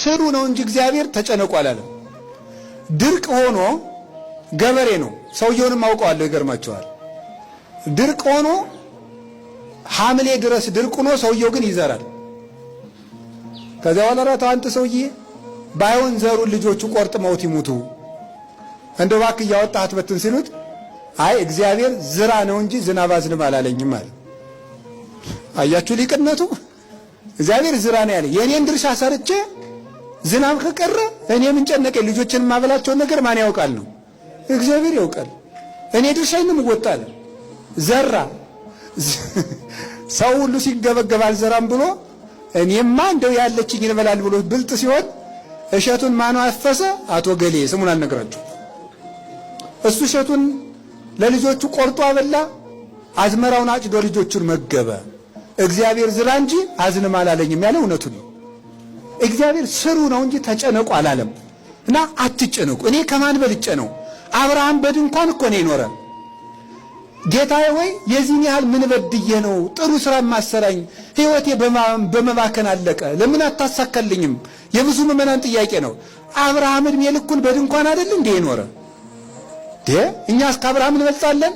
ስሩ ነው እንጂ እግዚአብሔር ተጨነቁ አላለም። ድርቅ ሆኖ ገበሬ ነው፣ ሰውየውንም አውቀዋለሁ፣ ይገርማቸዋል። ድርቅ ሆኖ ሐምሌ ድረስ ድርቅ ሆኖ ሰውየው ግን ይዘራል። ከዚያ በኋላ አንተ ሰውዬ ባይሆን ዘሩን ልጆቹ ቆርጥመውት ይሙቱ እንደው እባክህ እያወጣህ አትበትን ሲሉት አይ እግዚአብሔር ዝራ ነው እንጂ ዝናብ አዝንብ አላለኝም አለ። አያችሁ ሊቅነቱ። እግዚአብሔር ዝራ ነው ያለ። የኔን ድርሻ ሰርቼ ዝናብ ከቀረ እኔ ምን ጨነቀኝ? ልጆችን ማበላቸውን ነገር ማን ያውቃል ነው? እግዚአብሔር ያውቃል። እኔ ድርሻዬን እወጣለሁ። ዘራ ሰው ሁሉ ሲገበገብ አልዘራም ብሎ እኔማ እንደው ያለችኝ ይበላል ብሎ ብልጥ ሲሆን እሸቱን ማን አፈሰ? አቶ ገሌ ስሙን አልነግራችሁ። እሱ እሸቱን ለልጆቹ ቆርጦ አበላ፣ አዝመራውን አጭዶ ልጆቹን መገበ። እግዚአብሔር ዝራ እንጂ አዝንም አላለኝም ያለ እውነቱን ነው። እግዚአብሔር ስሩ ነው እንጂ ተጨነቁ አላለም። እና አትጨነቁ። እኔ ከማን በልጬ ነው? አብርሃም በድንኳን እኮ ነው የኖረ። ጌታዬ ወይ የዚህን ያህል ምን በድዬ ነው ጥሩ ስራ ማሰራኝ? ህይወቴ በመባከን አለቀ፣ ለምን አታሳካልኝም? የብዙ ምዕመናን ጥያቄ ነው። አብርሃም እድሜ ልኩን በድንኳን አይደል እንዴ የኖረ? እኛስ ከአብርሃም እንበልጣለን?